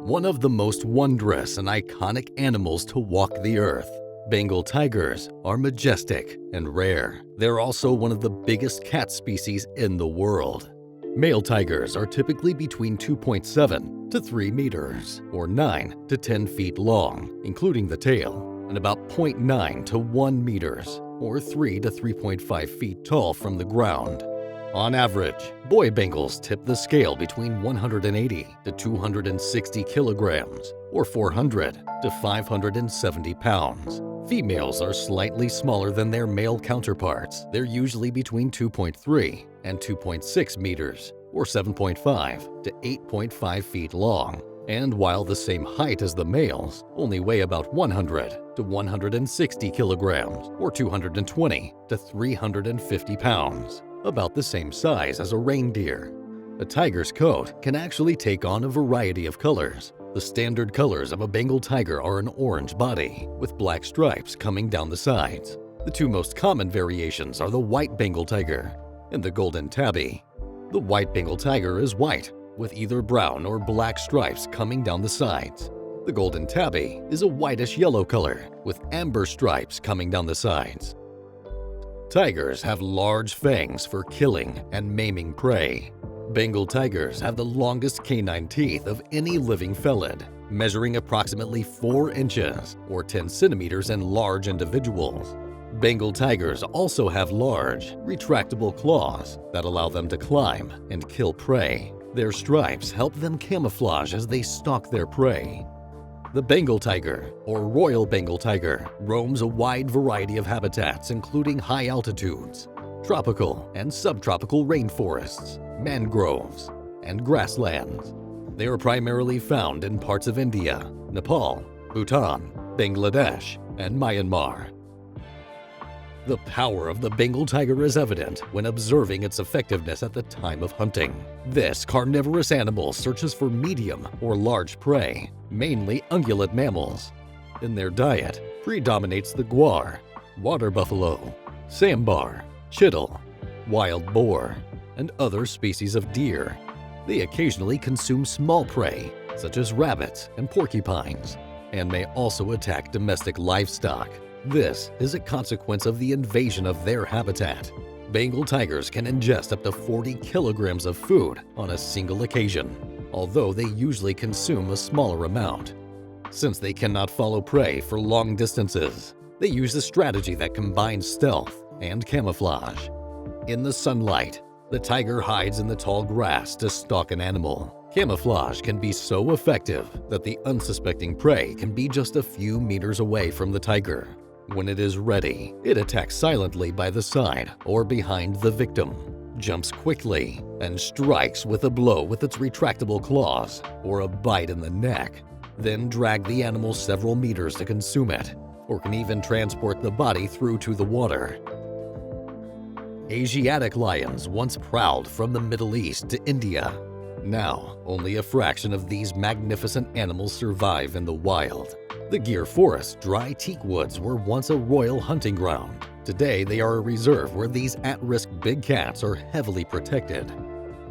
one of the most wondrous and iconic animals to walk the earth. Bengal tigers are majestic and rare. They're also one of the biggest cat species in the world. Male tigers are typically between 2.7 to 3 meters, or 9 to 10 feet long, including the tail, and about 0.9 to 1 meters, or 3 to 3.5 feet tall from the ground. On average, boy Bengals tip the scale between 180 to 260 kilograms, or 400 to 570 pounds. Females are slightly smaller than their male counterparts. They're usually between 2.3 and 2.6 meters, or 7.5 to 8.5 feet long. And while the same height as the males, only weigh about 100 to 160 kilograms, or 220 to 350 pounds, about the same size as a reindeer. A tiger's coat can actually take on a variety of colors. The standard colors of a Bengal tiger are an orange body, with black stripes coming down the sides. The two most common variations are the white Bengal tiger and the golden tabby. The white Bengal tiger is white, with either brown or black stripes coming down the sides. The golden tabby is a whitish yellow color, with amber stripes coming down the sides. Tigers have large fangs for killing and maiming prey. Bengal tigers have the longest canine teeth of any living felid, measuring approximately 4 inches or 10 centimeters in large individuals. Bengal tigers also have large, retractable claws that allow them to climb and kill prey. Their stripes help them camouflage as they stalk their prey. The Bengal tiger, or Royal Bengal tiger, roams a wide variety of habitats including high altitudes, tropical and subtropical rainforests, mangroves, and grasslands. They are primarily found in parts of India, Nepal, Bhutan, Bangladesh, and Myanmar. The power of the Bengal tiger is evident when observing its effectiveness at the time of hunting. This carnivorous animal searches for medium or large prey, mainly ungulate mammals. In their diet predominates the gaur, water buffalo, sambar, chital, wild boar, and other species of deer. They occasionally consume small prey, such as rabbits and porcupines, and may also attack domestic livestock. This is a consequence of the invasion of their habitat. Bengal tigers can ingest up to 40 kilograms of food on a single occasion, although they usually consume a smaller amount. Since they cannot follow prey for long distances, they use a strategy that combines stealth and camouflage. In the sunlight, the tiger hides in the tall grass to stalk an animal. Camouflage can be so effective that the unsuspecting prey can be just a few meters away from the tiger. When it is ready, it attacks silently by the side or behind the victim, jumps quickly, and strikes with a blow with its retractable claws or a bite in the neck, then drag the animal several meters to consume it, or can even transport the body through to the water. Asiatic lions once prowled from the Middle East to India. Now, only a fraction of these magnificent animals survive in the wild. The Gir Forest dry teak woods were once a royal hunting ground. Today, they are a reserve where these at-risk big cats are heavily protected.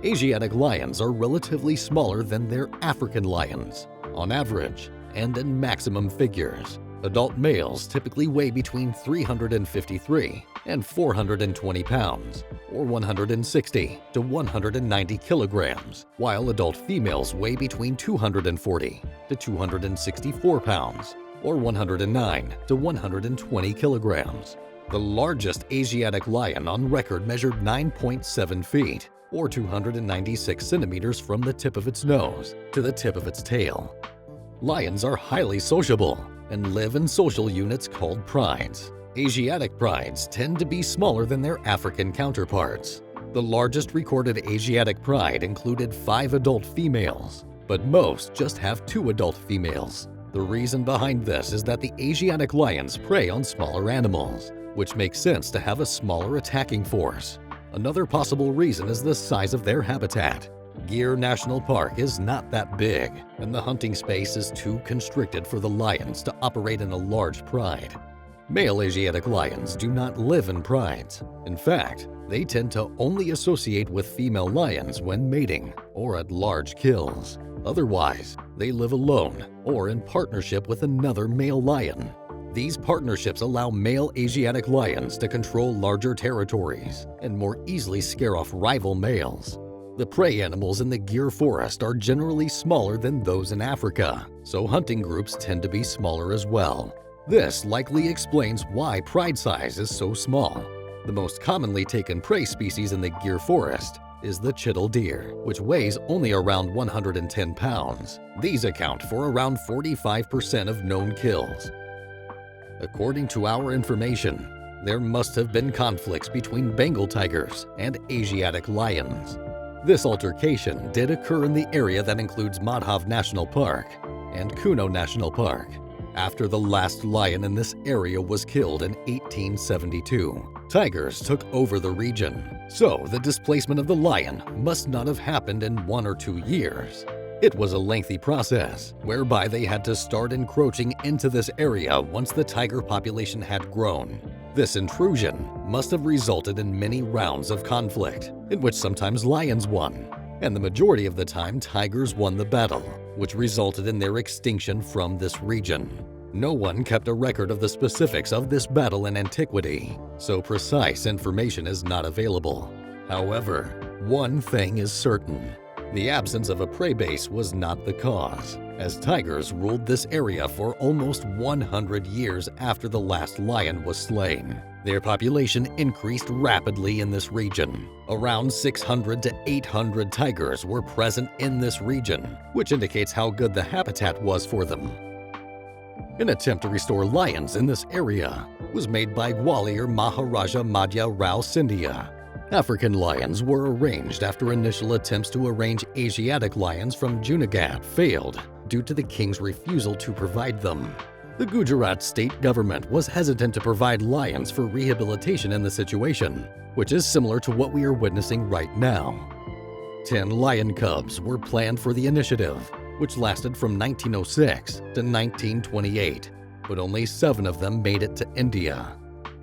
Asiatic lions are relatively smaller than their African lions, on average and in maximum figures. Adult males typically weigh between 353 and 420 pounds, or 160 to 190 kilograms, while adult females weigh between 240 to 264 pounds, or 109 to 120 kilograms. The largest Asiatic lion on record measured 9.7 feet, or 296 centimeters from the tip of its nose to the tip of its tail. Lions are highly sociable and live in social units called prides. Asiatic prides tend to be smaller than their African counterparts. The largest recorded Asiatic pride included 5 adult females, but most just have 2 adult females. The reason behind this is that the Asiatic lions prey on smaller animals, which makes sense to have a smaller attacking force. Another possible reason is the size of their habitat. Gir National Park is not that big, and the hunting space is too constricted for the lions to operate in a large pride. Male Asiatic lions do not live in prides. In fact, they tend to only associate with female lions when mating or at large kills. Otherwise, they live alone or in partnership with another male lion. These partnerships allow male Asiatic lions to control larger territories and more easily scare off rival males. The prey animals in the Gir Forest are generally smaller than those in Africa, so hunting groups tend to be smaller as well. This likely explains why pride size is so small. The most commonly taken prey species in the Gir Forest is the chital deer, which weighs only around 110 pounds. These account for around 45% of known kills. According to our information, there must have been conflicts between Bengal tigers and Asiatic lions. This altercation did occur in the area that includes Madhav National Park and Kuno National Park, after the last lion in this area was killed in 1872. Tigers took over the region, so the displacement of the lion must not have happened in 1 or 2 years. It was a lengthy process, whereby they had to start encroaching into this area once the tiger population had grown. This intrusion must have resulted in many rounds of conflict, in which sometimes lions won, and the majority of the time tigers won the battle, which resulted in their extinction from this region. No one kept a record of the specifics of this battle in antiquity, so precise information is not available. However, one thing is certain. The absence of a prey base was not the cause, as tigers ruled this area for almost 100 years after the last lion was slain. Their population increased rapidly in this region. Around 600 to 800 tigers were present in this region, which indicates how good the habitat was for them. An attempt to restore lions in this area was made by Gwalior Maharaja Madhya Rao Scindia. African lions were arranged after initial attempts to arrange Asiatic lions from Junagadh failed due to the king's refusal to provide them. The Gujarat state government was hesitant to provide lions for rehabilitation in the situation, which is similar to what we are witnessing right now. 10 lion cubs were planned for the initiative, which lasted from 1906 to 1928, but only 7 of them made it to India.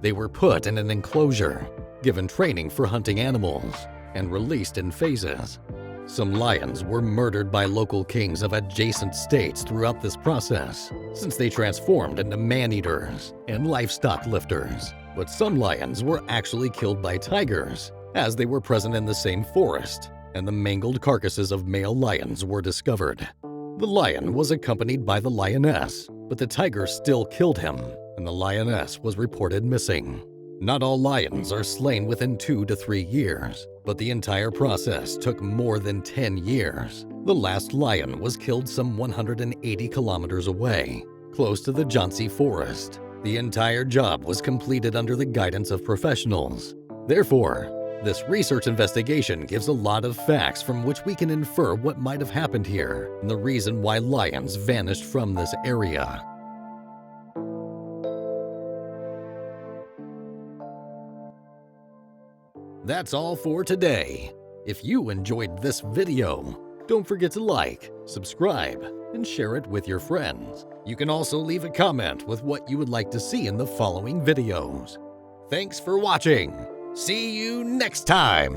They were put in an enclosure, given training for hunting animals, and released in phases. Some lions were murdered by local kings of adjacent states throughout this process, since they transformed into man-eaters and livestock lifters. But some lions were actually killed by tigers, as they were present in the same forest, and the mangled carcasses of male lions were discovered. The lion was accompanied by the lioness, but the tiger still killed him, and the lioness was reported missing. Not all lions are slain within 2 to 3 years, but the entire process took more than 10 years. The last lion was killed some 180 kilometers away, close to the Jhansi forest. The entire job was completed under the guidance of professionals. Therefore, this research investigation gives a lot of facts from which we can infer what might have happened here and the reason why lions vanished from this area. That's all for today. If you enjoyed this video, don't forget to like, subscribe, and share it with your friends. You can also leave a comment with what you would like to see in the following videos. Thanks for watching. See you next time.